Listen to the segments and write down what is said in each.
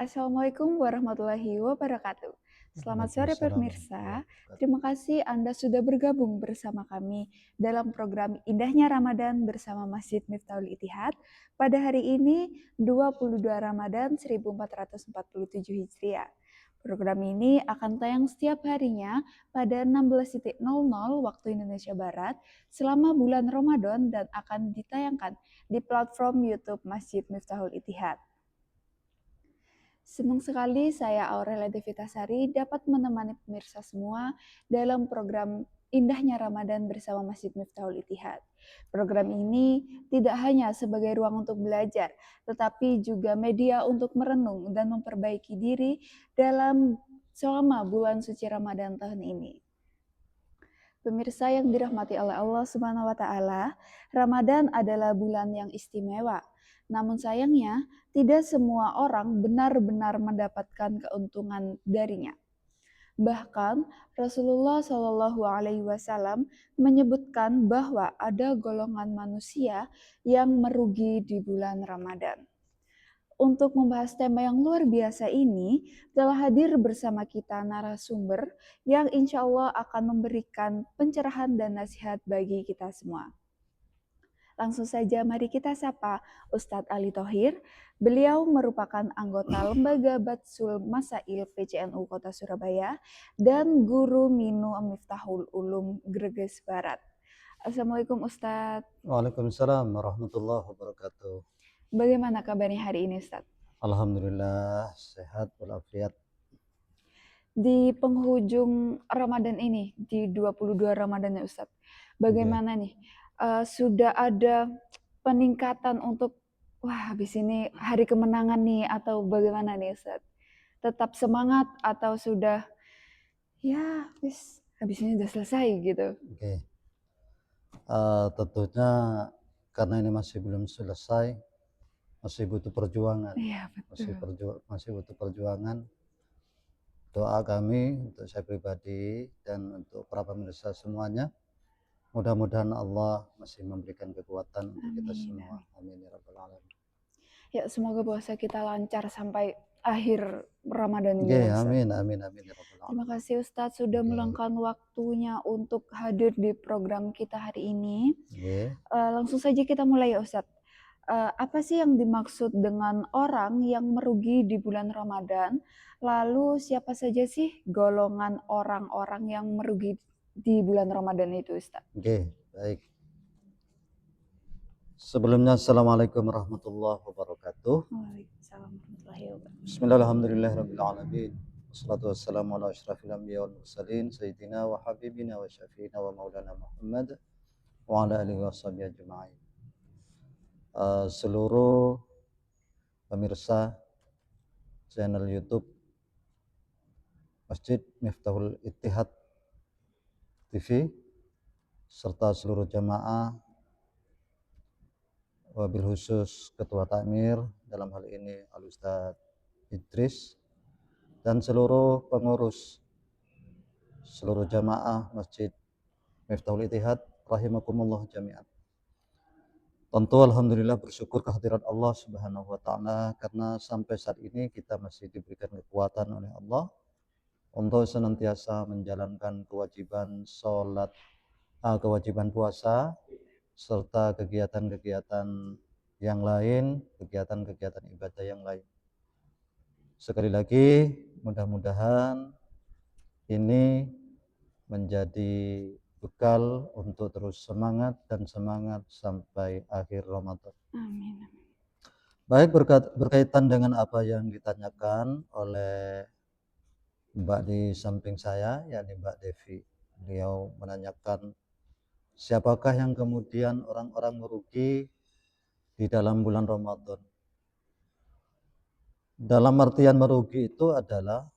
Assalamualaikum warahmatullahi wabarakatuh. Selamat sore Waalaikumsalam warahmatullahi pemirsa. wabarakatuh. Terima kasih Anda sudah bergabung bersama kami dalam program Indahnya Ramadan bersama Masjid Miftahul Itihad pada hari ini 22 Ramadan 1447 Hijriah. Program ini akan tayang setiap harinya pada 16.00 waktu Indonesia Barat selama bulan Ramadan dan akan ditayangkan di platform YouTube Masjid Miftahul Itihad. Senang sekali saya Aurelia Devitasari dapat menemani pemirsa semua dalam program Indahnya Ramadan bersama Masjid Miftahul Itihad. Program ini tidak hanya sebagai ruang untuk belajar, tetapi juga media untuk merenung dan memperbaiki diri dalam selama bulan suci Ramadan tahun ini. Pemirsa yang dirahmati oleh Allah Subhanahu wa taala, Ramadan adalah bulan yang istimewa. Namun sayangnya, tidak semua orang benar-benar mendapatkan keuntungan darinya. Bahkan Rasulullah Shallallahu alaihi wasallam menyebutkan bahwa ada golongan manusia yang merugi di bulan Ramadan. Untuk membahas tema yang luar biasa ini, telah hadir bersama kita narasumber yang insya Allah akan memberikan pencerahan dan nasihat bagi kita semua. Langsung saja mari kita sapa Ustadz Ali Thohir. Beliau merupakan anggota Lembaga Batsul Masail PCNU Kota Surabaya dan Guru Minu Miftahul Ulum Greges Barat. Assalamualaikum Ustadz. Waalaikumsalam warahmatullahi wabarakatuh. Bagaimana kabarnya hari ini Ustadz? Alhamdulillah sehat walafiat. Di penghujung Ramadan ini, di 22 Ramadan ya Ustadz, Oke. bagaimana nih, sudah ada peningkatan untuk, wah habis ini hari kemenangan nih atau bagaimana nih Ustadz? Tetap semangat atau sudah, ya wis habis ini udah selesai gitu? Oke. Tentunya karena ini masih belum selesai, masih butuh perjuangan, Iya betul. masih butuh perjuangan. Doa kami untuk saya pribadi dan untuk para pemirsa semuanya, mudah-mudahan Allah masih memberikan kekuatan untuk kita Amin, semua. amin. Amin ya rabbal alamin. Ya semoga puasa kita lancar sampai akhir Ramadan Oke, ini ya Ustadz. amin amin amin ya rabbal Terima alamin. kasih Ustadz sudah Oke. meluangkan waktunya untuk hadir di program kita hari ini. Oke. Langsung saja kita mulai ya Ustadz. Apa sih yang dimaksud dengan orang yang merugi di bulan Ramadan? Lalu siapa saja sih golongan orang-orang yang merugi di bulan Ramadan itu Ustadz? Oke, baik. Sebelumnya Assalamualaikum warahmatullahi wabarakatuh. Waalaikumsalam warahmatullahi wabarakatuh. Bismillahirrahmanirrahim. Wassalatu wassalamu ala asyrafil anbiya wal mursalin sayyidina wa habibina wa syafiina wa maulana Muhammad wa ala alihi washabihi ajma'in. Seluruh pemirsa channel YouTube Masjid Miftahul Ittihad TV serta seluruh jamaah, wabil khusus Ketua Takmir dalam hal ini Al Ustadz Idris dan seluruh pengurus seluruh jamaah Masjid Miftahul Ittihad rahimakumullah jami'an. Tentu alhamdulillah bersyukur kehadirat Allah Subhanahu wa taala karena sampai saat ini kita masih diberikan kekuatan oleh Allah untuk senantiasa menjalankan kewajiban salat, kewajiban puasa serta kegiatan-kegiatan yang lain, kegiatan-kegiatan ibadah yang lain. Sekali lagi, mudah-mudahan ini menjadi bekal untuk terus semangat dan semangat sampai akhir Ramadan. Amin. Baik, berkaitan dengan apa yang ditanyakan oleh Mbak di samping saya, yakni Mbak Devi. Beliau menanyakan siapakah yang kemudian orang-orang merugi di dalam bulan Ramadan. Dalam artian merugi itu adalah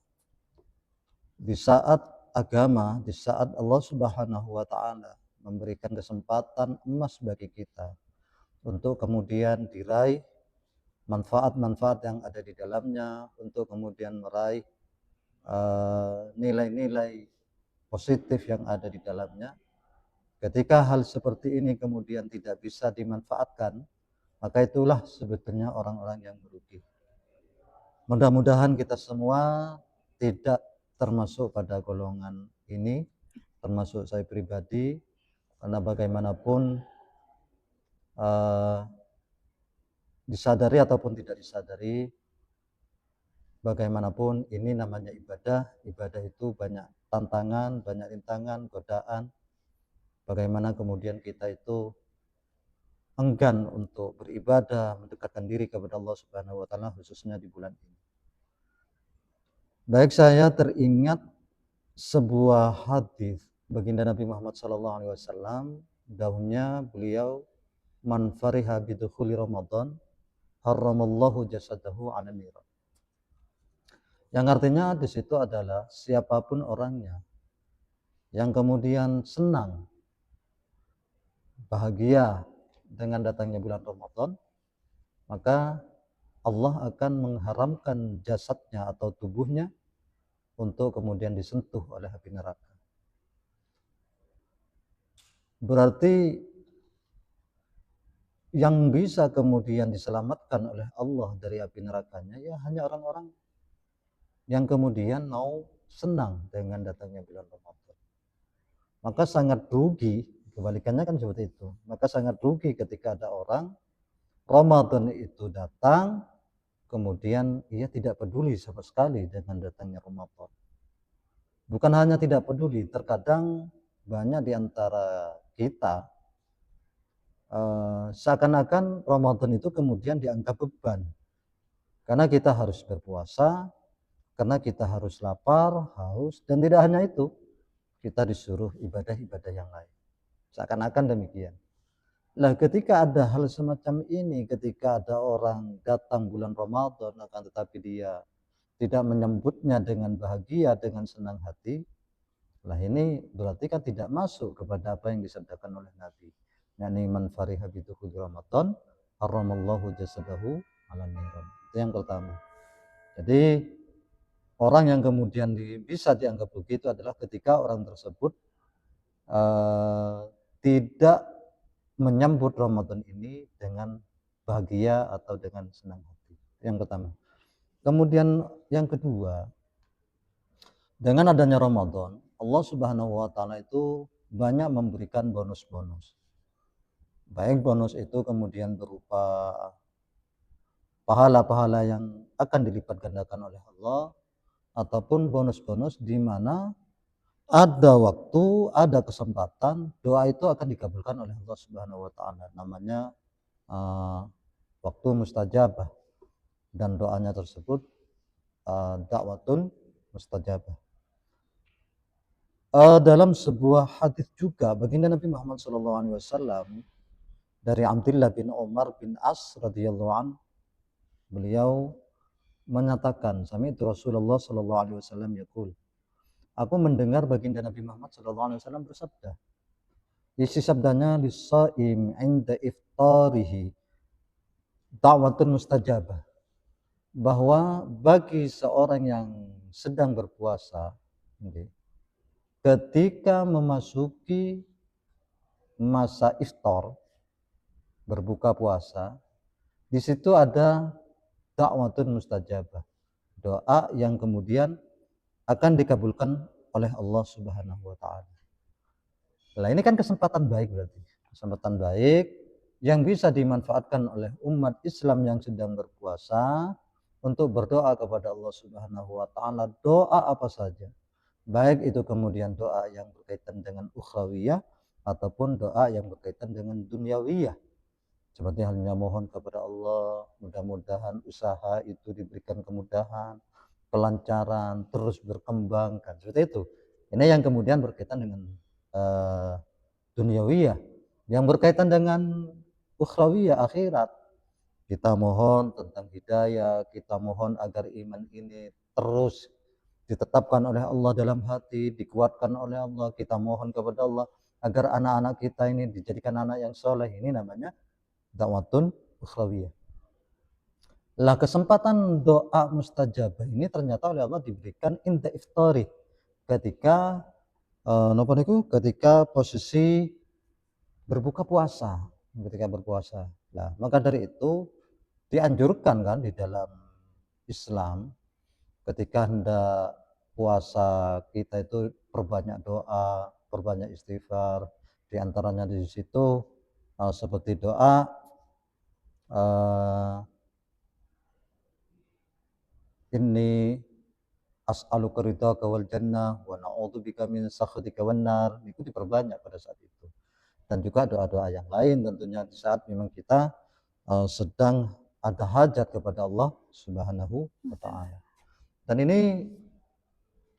di saat agama, di saat Allah Subhanahu wa taala memberikan kesempatan emas bagi kita untuk kemudian diraih manfaat-manfaat yang ada di dalamnya, untuk kemudian meraih nilai-nilai positif yang ada di dalamnya. Ketika hal seperti ini kemudian tidak bisa dimanfaatkan, maka itulah sebetulnya orang-orang yang merugi. Mudah-mudahan kita semua tidak termasuk pada golongan ini, termasuk saya pribadi, karena bagaimanapun disadari ataupun tidak disadari, bagaimanapun ini namanya ibadah. Ibadah itu banyak tantangan, banyak rintangan, godaan. Bagaimana kemudian kita itu enggan untuk beribadah, mendekatkan diri kepada Allah Subhanahu wa taala khususnya di bulan ini. Baik, saya teringat sebuah hadis baginda Nabi Muhammad SAW, daunnya beliau, man fariha bidukhuli Ramadan haramallahu jasadahu 'ala niran. Yang artinya di situ adalah siapapun orangnya yang kemudian senang, bahagia dengan datangnya bulan Ramadan, maka Allah akan mengharamkan jasadnya atau tubuhnya untuk kemudian disentuh oleh api neraka. Berarti yang bisa kemudian diselamatkan oleh Allah dari api nerakanya ya hanya orang-orang yang kemudian mau senang dengan datangnya bulan Ramadan. Maka sangat rugi, kebalikannya kan seperti itu. Maka sangat rugi ketika ada orang Ramadan itu datang, kemudian ia tidak peduli sama sekali dengan datangnya Ramadan. Bukan hanya tidak peduli, terkadang banyak di antara kita seakan-akan Ramadan itu kemudian dianggap beban. Karena kita harus berpuasa, karena kita harus lapar, haus, dan tidak hanya itu, kita disuruh ibadah-ibadah yang lain. Seakan-akan demikian. Nah, ketika ada hal semacam ini, ketika ada orang datang bulan Ramadan, akan tetapi dia tidak menyambutnya dengan bahagia, dengan senang hati, lah ini berarti kan tidak masuk kepada apa yang disabdakan oleh Nabi. Yani man fariha bidukhuli Ramadan, haramallahu jasadahu 'ala niran. Itu yang pertama. Jadi orang yang kemudian bisa dianggap begitu adalah ketika orang tersebut tidak menyambut Ramadan ini dengan bahagia atau dengan senang hati. Yang pertama. Kemudian yang kedua, dengan adanya Ramadan, Allah Subhanahu wa taala itu banyak memberikan bonus-bonus. Baik bonus itu kemudian berupa pahala-pahala yang akan dilipat gandakan oleh Allah, ataupun bonus-bonus di mana ada waktu, ada kesempatan, doa itu akan dikabulkan oleh Allah Subhanahu wa taala. Namanya waktu mustajabah, dan doanya tersebut dakwatun mustajabah. Dalam sebuah hadis juga baginda Nabi Muhammad SAW dari Abdullah bin Umar bin As radhiyallahu anhu, beliau menyatakan, sami'tu Rasulullah sallallahu alaihi wasallam yaqul, aku mendengar baginda Nabi Muhammad sallallahu alaihi wasallam bersabda. Isi sabdanya, lis-shaim 'inda iftarihi da'watun mustajabah, bahwa bagi seorang yang sedang berpuasa, ketika memasuki masa iftar, berbuka puasa, di situ ada da'watun mustajabah, doa yang kemudian akan dikabulkan oleh Allah Subhanahu wa taala. Nah, ini kan kesempatan baik berarti. Kesempatan baik yang bisa dimanfaatkan oleh umat Islam yang sedang berpuasa untuk berdoa kepada Allah Subhanahu wa taala, doa apa saja. Baik itu kemudian doa yang berkaitan dengan ukhrawiyah ataupun doa yang berkaitan dengan dunyawiyah. Seperti halnya mohon kepada Allah, mudah-mudahan usaha itu diberikan kemudahan, kelancaran, terus berkembang, kan seperti itu. Ini yang kemudian berkaitan dengan dunyawiyah. Yang berkaitan dengan ukhrawiyah, akhirat, kita mohon tentang hidayah, kita mohon agar iman ini terus ditetapkan oleh Allah dalam hati, dikuatkan oleh Allah. Kita mohon kepada Allah agar anak-anak kita ini dijadikan anak yang soleh. Ini namanya dakwatun ukhrawiyah. Lah, kesempatan doa mustajabah ini ternyata oleh Allah diberikan inda iftari, ketika ketika posisi berbuka puasa, ketika berpuasa. Nah, maka dari itu dianjurkan kan di dalam Islam ketika hendak puasa kita itu perbanyak doa, perbanyak istighfar. Di antaranya di situ seperti doa inni as'aluka ridhaka wal jannah wa na'udzubika min sakhatika wan nar. Itu diperbanyak pada saat itu. Dan juga doa-doa yang lain tentunya di saat memang kita sedang ada hajat kepada Allah Subhanahu wa taala. Dan ini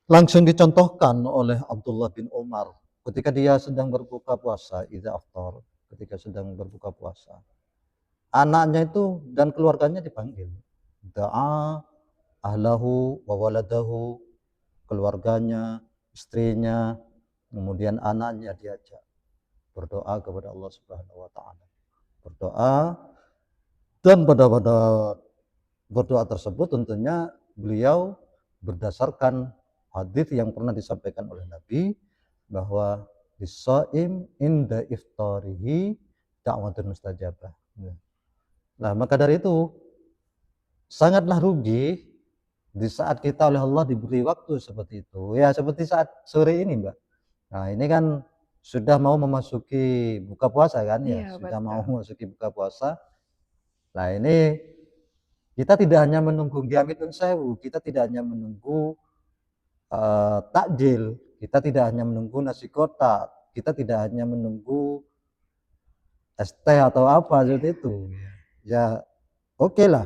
langsung dicontohkan oleh Abdullah bin Umar ketika dia sedang berbuka puasa, idza aftar, ketika sedang berbuka puasa. Anaknya itu dan keluarganya dipanggil. Da'a ahlahu wa waladahu, keluarganya, istrinya, kemudian anaknya diajak berdoa kepada Allah Subhanahu wa taala. Berdoa, dan pada berdoa tersebut tentunya beliau berdasarkan hadis yang pernah disampaikan oleh Nabi bahwa lisaim inda iftarihi da'watun mustajabah. Nah, maka dari itu sangatlah rugi di saat kita oleh Allah diberi waktu seperti itu. Ya seperti saat sore ini, Mbak. Nah, ini kan sudah mau memasuki buka puasa kan ya, Iya, sudah mau betul. memasuki buka puasa. Nah, ini kita tidak hanya menunggu Gyamitun Sewu, kita tidak hanya menunggu takjil, kita tidak hanya menunggu nasi kotak, kita tidak hanya menunggu es teh atau apa seperti itu. Ya oke lah,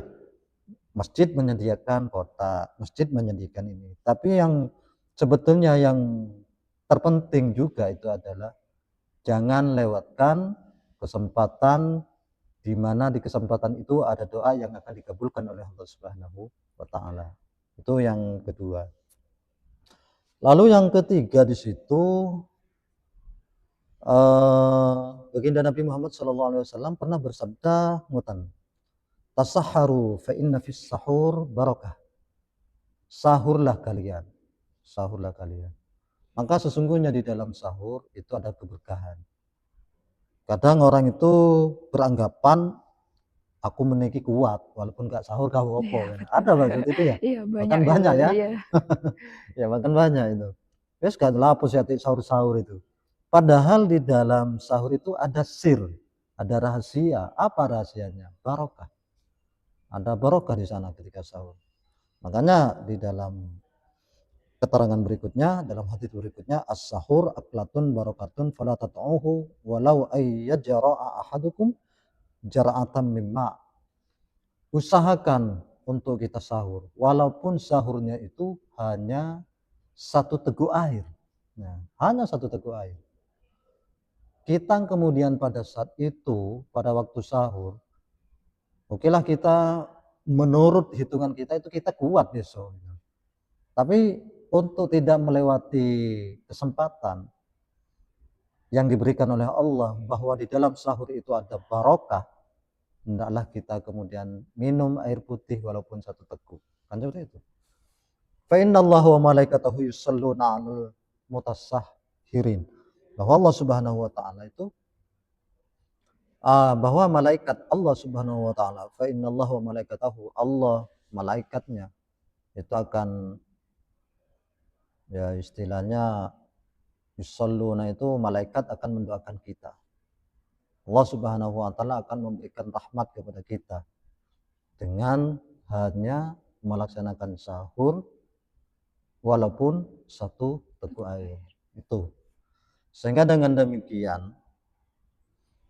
masjid menyediakan kotak, masjid menyediakan ini. Tapi yang sebetulnya yang terpenting juga itu adalah jangan lewatkan kesempatan di mana di kesempatan itu ada doa yang akan dikabulkan oleh Allah Subhanahu wa taala. Itu yang kedua. Lalu yang ketiga di situ baginda Nabi Muhammad SAW pernah bersabda ngutan, tasahharu fa inna fis sahur barakah. Sahurlah kalian, sahurlah kalian. Maka sesungguhnya di dalam sahur itu ada keberkahan. Kadang orang itu beranggapan aku meniki kuat walaupun gak sahur kau Iya, opo. betul. Ada maksud itu ya? Iya, banyak Bahkan itu, banyak ya. iya. Ya bahkan banyak itu. Wes gak lapus ya sahur-sahur itu. Padahal di dalam sahur itu ada sir, ada rahasia. Apa rahasianya? Barokah. Ada barokah di sana ketika sahur. Makanya di dalam keterangan berikutnya, dalam hadis berikutnya, as-sahur aklatun barokatun fala tat'uhu walau ayyajra'a ahadukum jara'atan mimma. Usahakan untuk kita sahur, walaupun sahurnya itu hanya satu teguk air. Nah, hanya satu teguk air. Kita kemudian pada saat itu, pada waktu sahur, okelah kita menurut hitungan kita itu kita kuat besok. Tapi untuk tidak melewati kesempatan yang diberikan oleh Allah bahwa di dalam sahur itu ada barokah, hendaklah kita kemudian minum air putih walaupun satu teguk. Kan seperti itu. Fa innallaha wa malaikatahu yusholluna 'alal mutasahhirin. Bahwa Allah Subhanahu wa taala itu bahwa malaikat Allah Subhanahu wa taala, fa innallaha wa malaikatahu, Allah malaikatnya itu akan, ya istilahnya yusholluna itu malaikat akan mendoakan kita. Allah Subhanahu wa taala akan memberikan rahmat kepada kita dengan hanya melaksanakan sahur walaupun satu teguk air. Itu. Sehingga dengan demikian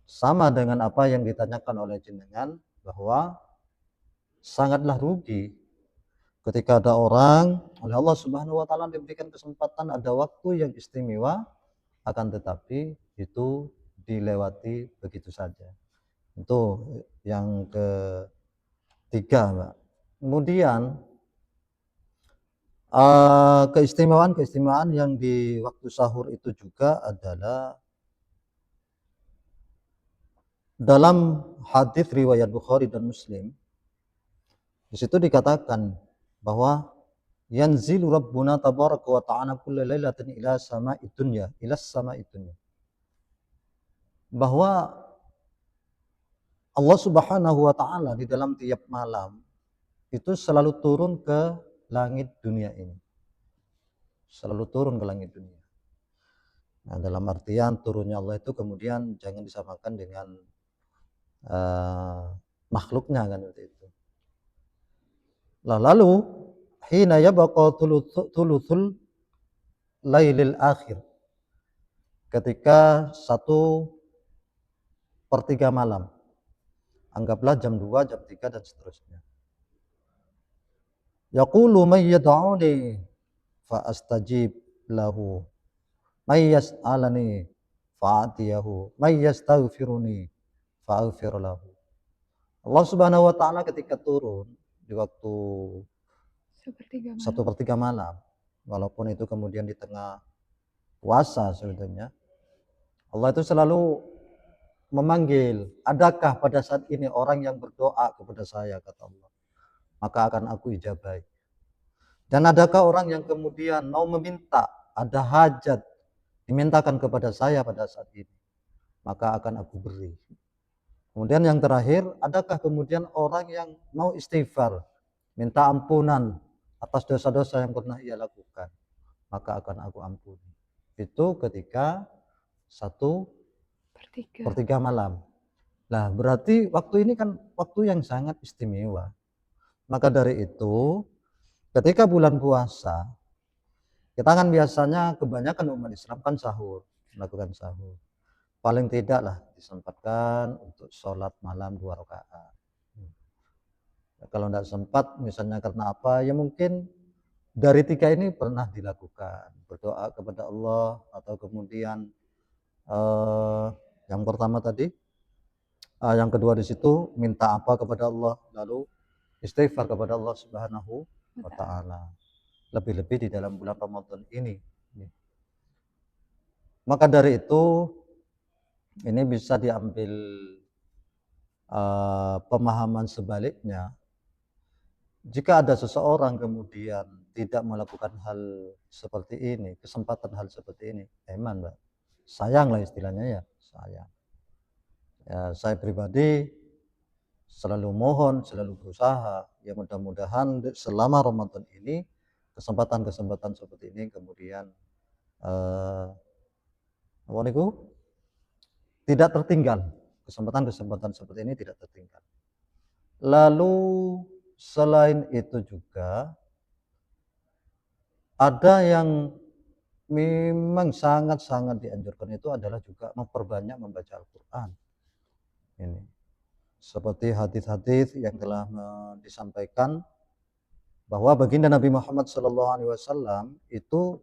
sama dengan apa yang ditanyakan oleh jenengan bahwa sangatlah rugi ketika ada orang oleh Allah Subhanahu wa taala diberikan kesempatan ada waktu yang istimewa akan tetapi itu dilewati begitu saja. Itu yang ketiga, Mbak. Kemudian keistimewaan yang di waktu sahur itu juga adalah dalam hadis riwayat Bukhari dan Muslim. Di situ dikatakan bahwa yanzilu rabbuna tabaraka wa ta'ala kulla lailatin ila sama'id dunya, ila sama'id dunya. Bahwa Allah Subhanahu wa taala di dalam tiap malam itu selalu turun ke langit dunia ini. Selalu turun ke langit dunia. Nah, dalam artian turunnya Allah itu kemudian jangan disamakan dengan makhluknya kan seperti itu. Lalu hina yabqa thuluthul lailil akhir, ketika 1/3 malam, anggaplah jam 2, jam 3 dan seterusnya. Yaqulu may yad'uni fa astajib lahu, may yas'alani fa'atiyahu, may yastaghfiruni fa'aghfir lahu. Allah Subhanahu wa taala ketika turun di waktu 1/3 malam, walaupun itu kemudian di tengah puasa sebetulnya, Allah itu selalu memanggil, adakah pada saat ini orang yang berdoa kepada saya, kata Allah, maka akan aku ijabahi. Dan adakah orang yang kemudian mau meminta, ada hajat dimintakan kepada saya pada saat ini, maka akan aku beri. Kemudian yang terakhir, adakah kemudian orang yang mau istighfar, minta ampunan atas dosa-dosa yang pernah ia lakukan, maka akan aku ampuni. Itu ketika 1/3 malam. Nah, berarti waktu ini kan waktu yang sangat istimewa. Maka dari itu, ketika bulan puasa, kita kan biasanya kebanyakan umat Islam kan sahur, melakukan sahur. Paling tidak lah disempatkan untuk sholat malam 2 rakaat. Kalau tidak sempat, misalnya karena apa, ya mungkin dari 3 ini pernah dilakukan, berdoa kepada Allah, atau kemudian yang pertama tadi, yang kedua di situ minta apa kepada Allah, lalu istighfar kepada Allah Subhanahu wa taala. Lebih-lebih di dalam bulan Ramadan ini. Maka dari itu ini bisa diambil pemahaman sebaliknya. Jika ada seseorang kemudian tidak melakukan hal seperti ini, kesempatan hal seperti ini, eman Mbak, sayang lah istilahnya ya, sayang. Ya, saya pribadi selalu mohon, selalu berusaha, ya mudah-mudahan selama Ramadan ini kesempatan-kesempatan seperti ini kemudian apa niku tidak tertinggal, kesempatan-kesempatan seperti ini tidak tertinggal. Lalu selain itu juga ada yang memang sangat-sangat dianjurkan, itu adalah juga memperbanyak membaca Al-Quran. Ini seperti hadis-hadis yang telah disampaikan bahwa baginda Nabi Muhammad SAW itu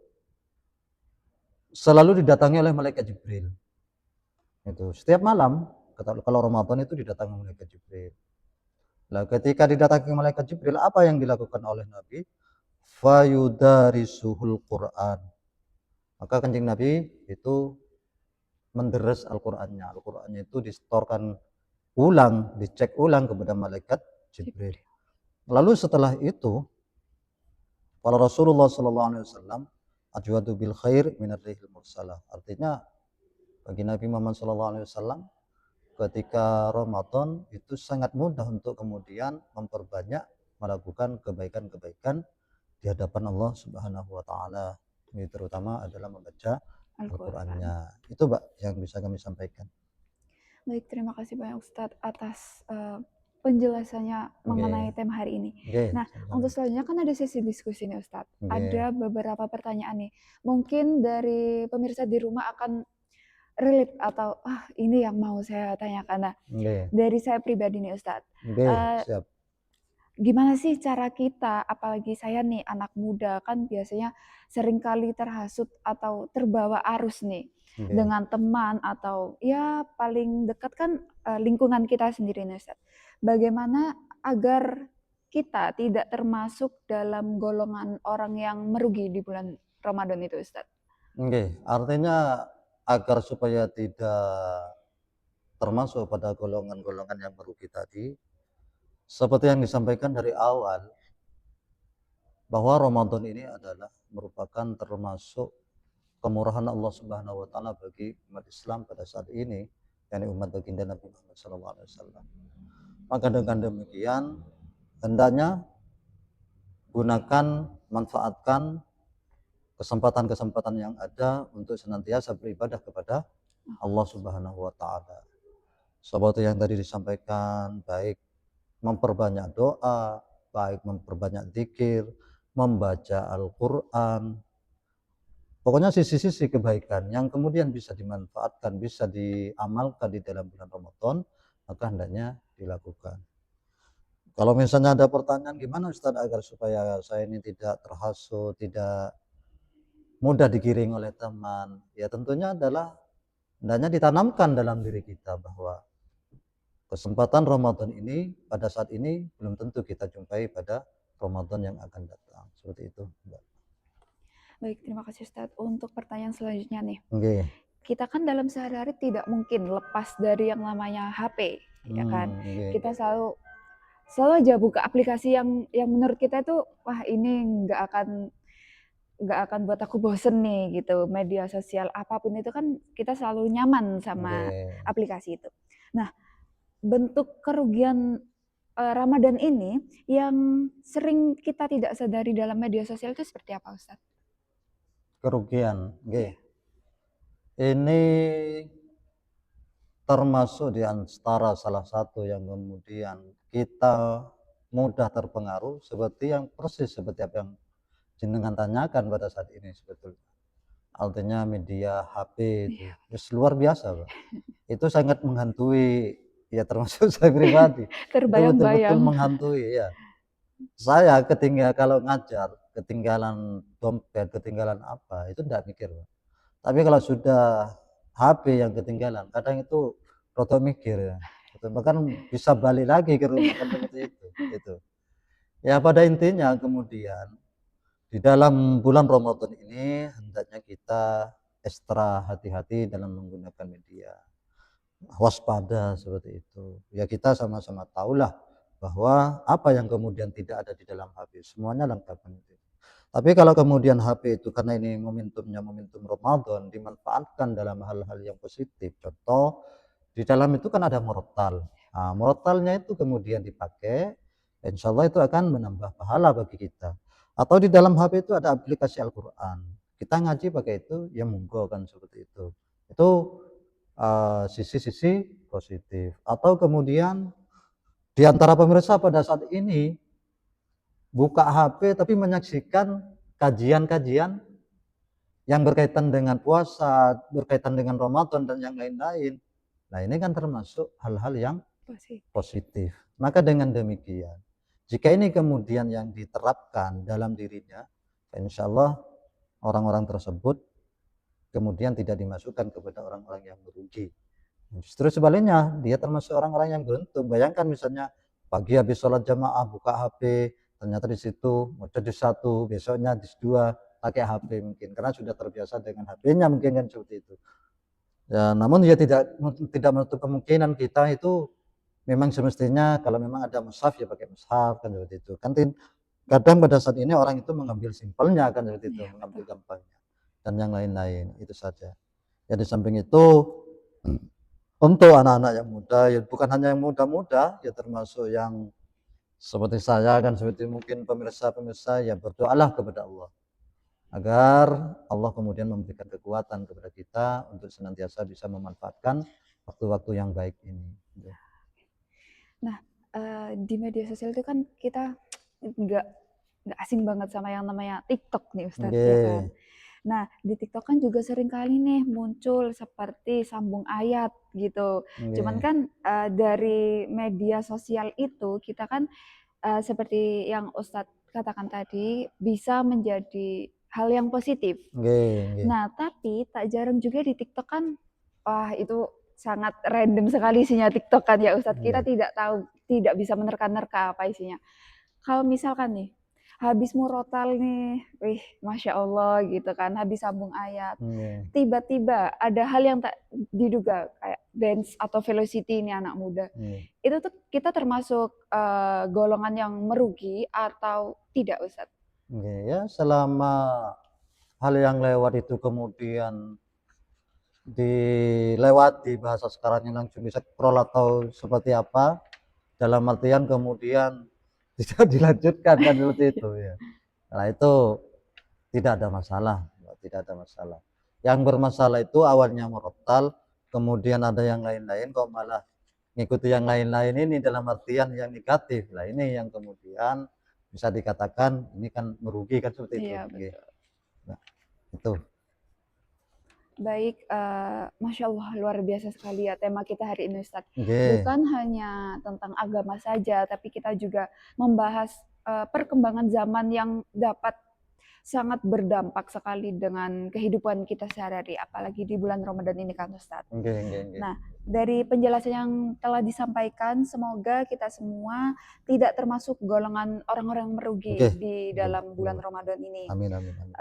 selalu didatangi oleh malaikat Jibril. Itu setiap malam, kalau Ramadan itu didatangi malaikat Jibril. Nah, ketika didatangi malaikat Jibril, apa yang dilakukan oleh Nabi? Fayudarisuhul Quran. Maka Kanjeng Nabi itu menderes Al-Qur'annya. Al-Qur'annya itu distorkan ulang, dicek ulang kepada malaikat Jibril. Lalu setelah itu, kalau Rasulullah SAW ajwadu bil khair minar rihil mursalah. Artinya bagi Nabi Muhammad SAW ketika Ramadan itu sangat mudah untuk kemudian memperbanyak melakukan kebaikan-kebaikan di hadapan Allah Subhanahu wa taala. Ini terutama adalah membaca Al-Qur'annya. Itu Mbak yang bisa kami sampaikan. Baik, terima kasih banyak Ustadz atas penjelasannya mengenai tema hari ini. Nah, untuk selanjutnya kan ada sesi diskusi nih Ustadz. Ada beberapa pertanyaan nih. Mungkin dari pemirsa di rumah akan relate atau ini yang mau saya tanyakan. Nah, dari saya pribadi nih Ustadz. Siap. Gimana sih cara kita, apalagi saya nih anak muda, kan biasanya seringkali terhasut atau terbawa arus nih dengan teman atau ya paling dekat kan lingkungan kita sendiri nih Ustadz. Bagaimana agar kita tidak termasuk dalam golongan orang yang merugi di bulan Ramadan itu Ustadz? Artinya agar supaya tidak termasuk pada golongan-golongan yang merugi tadi, seperti yang disampaikan dari awal, bahwa Ramadan ini adalah merupakan termasuk kemurahan Allah Subhanahu wa taala bagi umat Islam pada saat ini, yakni umat baginda Nabi Muhammad SAW. Maka dengan demikian hendaknya gunakan, manfaatkan kesempatan-kesempatan yang ada untuk senantiasa beribadah kepada Allah Subhanahu wa taala. Seperti yang tadi disampaikan, baik memperbanyak doa, baik memperbanyak zikir, membaca Al-Qur'an. Pokoknya sisi-sisi kebaikan yang kemudian bisa dimanfaatkan, bisa diamalkan di dalam bulan Ramadan, maka hendaknya dilakukan. Kalau misalnya ada pertanyaan gimana Ustaz agar supaya saya ini tidak terhasut, tidak mudah digiring oleh teman, ya tentunya adalah hendaknya ditanamkan dalam diri kita bahwa kesempatan Ramadan ini pada saat ini belum tentu kita jumpai pada Ramadan yang akan datang. Seperti itu, Mbak. Baik, terima kasih Ustadz. Untuk pertanyaan selanjutnya nih, Oke. kita kan dalam sehari-hari tidak mungkin lepas dari yang namanya HP, ya kan? Oke. Kita selalu aja buka aplikasi yang menurut kita itu, wah ini nggak akan buat aku bosen nih gitu. Media sosial apapun itu kan kita selalu nyaman sama Oke. aplikasi itu. Nah, bentuk kerugian Ramadan ini yang sering kita tidak sadari dalam media sosial itu seperti apa, Ustadz? Kerugian. Oke. Ya. Ini termasuk di antara salah satu yang kemudian kita mudah terpengaruh seperti yang persis seperti apa yang jenengan tanyakan pada saat ini sebetulnya. Artinya media HP itu Iya, luar biasa, Pak. Itu sangat menghantui ya termasuk saya pribadi. Itu betul-betul terbayang-bayang. menghantui ya. Saya kalau ngajar ketinggalan dompet, ketinggalan apa, itu enggak mikir, Pak. Tapi kalau sudah HP yang ketinggalan, kadang itu roto mikir ya. Bahkan bisa balik lagi ke rumah kan seperti itu. Ya pada intinya kemudian di dalam bulan Ramadan ini hendaknya kita ekstra hati-hati dalam menggunakan media. Waspada seperti itu. Ya kita sama-sama tahulah bahwa apa yang kemudian tidak ada di dalam HP semuanya lengkap. Tapi kalau kemudian HP itu karena ini momentumnya momentum Ramadan dimanfaatkan dalam hal-hal yang positif. Contoh di dalam itu kan ada murattal. Nah, murattalnya itu kemudian dipakai, insya Allah itu akan menambah pahala bagi kita. Atau di dalam HP itu ada aplikasi Al-Quran. Kita ngaji pakai itu, ya monggo kan seperti itu. Itu sisi-sisi positif. Atau kemudian di antara pemirsa pada saat ini buka HP tapi menyaksikan kajian-kajian yang berkaitan dengan puasa, berkaitan dengan Ramadan dan yang lain-lain. Nah, ini kan termasuk hal-hal yang positif. Maka dengan demikian, jika ini kemudian yang diterapkan dalam dirinya, insya Allah orang-orang tersebut kemudian tidak dimasukkan kepada orang-orang yang merugi. Justru sebaliknya, dia termasuk orang-orang yang beruntung. Bayangkan misalnya pagi habis sholat jamaah buka HP, ternyata di situ mau juz 1, besoknya juz 2 pakai HP mungkin karena sudah terbiasa dengan HP-nya mungkin kan seperti itu. Ya, namun ya tidak menutup kemungkinan kita itu memang semestinya kalau memang ada mushaf ya pakai mushaf kan seperti itu. Kan kadang pada saat ini orang itu mengambil simpelnya kan seperti itu, Iya, mengambil betul. gampangnya dan yang lain-lain itu saja. Ya di samping itu untuk anak-anak yang muda, ya bukan hanya yang muda-muda, ya termasuk yang seperti saya kan seperti mungkin pemirsa-pemirsa ya berdoalah kepada Allah agar Allah kemudian memberikan kekuatan kepada kita untuk senantiasa bisa memanfaatkan waktu-waktu yang baik ini. Nah, di media sosial itu kan kita nggak asing banget sama yang namanya TikTok nih Ustadz, ya kan? Oke. Nah, di TikTok kan juga sering kali nih muncul seperti sambung ayat gitu. Cuman Oke. kan dari media sosial itu kita kan seperti yang Ustadz katakan tadi bisa menjadi hal yang positif. Oke, oke. Nah, tapi tak jarang juga di TikTok kan, wah itu sangat random sekali isinya TikTok kan ya Ustadz. Kita Oke. tidak tahu, tidak bisa menerka-nerka apa isinya. Kalau misalkan nih, habis murotal nih, wih Masya Allah gitu kan, habis sambung ayat. Oke. Tiba-tiba ada hal yang tak diduga, kayak dance atau velocity ini anak muda. Oke. Itu tuh kita termasuk golongan yang merugi atau tidak Ustadz? Oke, ya selama hal yang lewat itu kemudian dilewati bahasa sekarang yang langsung bisa scroll atau seperti apa dalam artian kemudian tidak dilanjutkan kan seperti itu ya. Nah itu tidak ada masalah, tidak ada masalah. Yang bermasalah itu awalnya murattal, kemudian ada yang lain-lain kok malah ngikuti yang lain-lain ini dalam artian yang negatif. Lah ini yang kemudian bisa dikatakan ini kan merugi kan seperti itu. Iya, Nggih. betul. Nah, itu. Baik, Masya Allah luar biasa sekali ya tema kita hari ini Ustadz. Nggih. Bukan hanya tentang agama saja, tapi kita juga membahas perkembangan zaman yang dapat sangat berdampak sekali dengan kehidupan kita sehari-hari, apalagi di bulan Ramadan ini kan Ustadz. Nggih, nggih, nggih. Nah, dari penjelasan yang telah disampaikan, semoga kita semua tidak termasuk golongan orang-orang merugi Nggih, di nggih, dalam bulan nggih. Ramadan ini. Amin, amin, amin.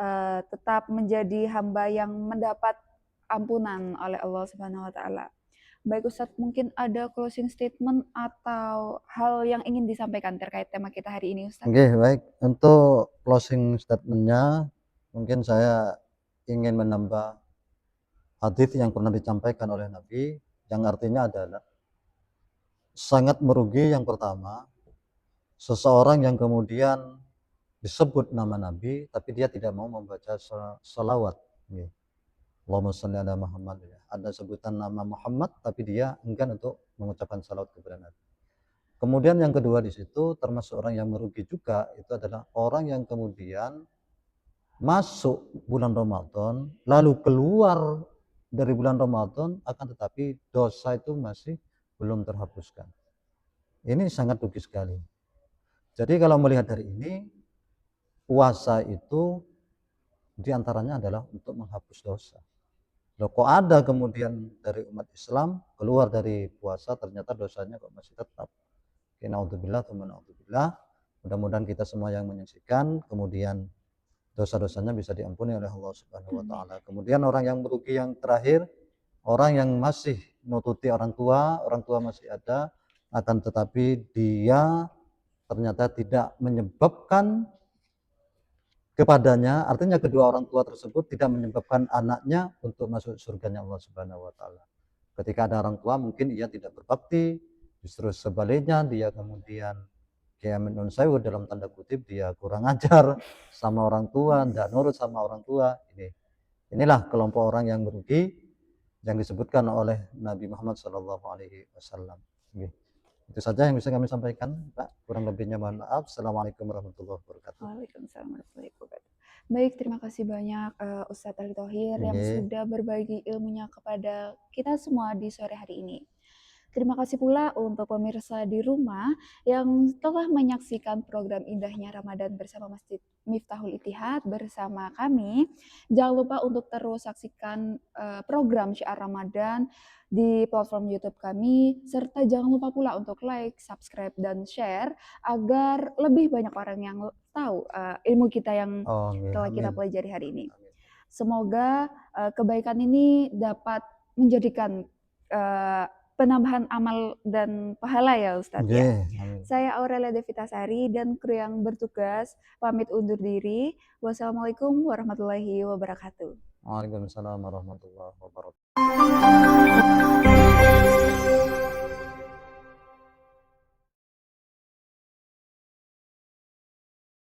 Tetap menjadi hamba yang mendapat ampunan oleh Allah Subhanahu wa taala. Baik Ustadz, mungkin ada closing statement atau hal yang ingin disampaikan terkait tema kita hari ini Ustadz? Nggih, baik. Untuk closing statement-nya mungkin saya ingin menambah hadis yang pernah disampaikan oleh Nabi yang artinya adalah sangat merugi yang pertama seseorang yang kemudian disebut nama Nabi tapi dia tidak mau membaca salawat. Allahumma sholli ala Muhammad ya. Ada sebutan nama Muhammad tapi dia enggan untuk mengucapkan salawat kepada Nabi. Kemudian yang kedua di situ termasuk orang yang merugi juga itu adalah orang yang kemudian masuk bulan Ramadan lalu keluar dari bulan Ramadan akan tetapi dosa itu masih belum terhapuskan. Ini sangat rugi sekali. Jadi kalau melihat dari ini puasa itu diantaranya adalah untuk menghapus dosa. Loh kok ada kemudian dari umat Islam keluar dari puasa ternyata dosanya kok masih tetap. Naudzubillah, naudzubillah. Mudah-mudahan kita semua yang menyaksikan kemudian dosa-dosanya bisa diampuni oleh Allah Subhanahu wa taala. Kemudian orang yang merugi yang terakhir, orang yang masih nututi orang tua masih ada akan tetapi dia ternyata tidak menyebabkan kepadanya, artinya kedua orang tua tersebut tidak menyebabkan anaknya untuk masuk surganya Allah Subhanahu wa taala. Ketika ada orang tua mungkin ia tidak berbakti, justru sebaliknya dia kemudian kayak menun sewu dalam tanda kutip dia kurang ajar sama orang tua, tidak nurut sama orang tua. Inilah kelompok orang yang merugi yang disebutkan oleh Nabi Muhammad SAW. Itu saja yang bisa kami sampaikan, Pak. Kurang lebihnya mohon maaf. Assalamualaikum warahmatullahi wabarakatuh. Waalaikumsalam warahmatullahi wabarakatuh. Baik, terima kasih banyak Ustadz Ali Thohir yang sudah berbagi ilmunya kepada kita semua di sore hari ini. Terima kasih pula untuk pemirsa di rumah yang telah menyaksikan program indahnya Ramadan bersama Masjid Miftahul Ittihad bersama kami. Jangan lupa untuk terus saksikan program Syiar Ramadan di platform YouTube kami, serta jangan lupa pula untuk like, subscribe, dan share agar lebih banyak orang yang tahu ilmu kita yang telah kita pelajari hari ini. Semoga kebaikan ini dapat menjadikan penambahan amal dan pahala ya Ustadz ya. Saya Aurelia Devitasari dan kru yang bertugas pamit undur diri. Wassalamualaikum warahmatullahi wabarakatuh. Waalaikumsalam warahmatullahi wabarakatuh.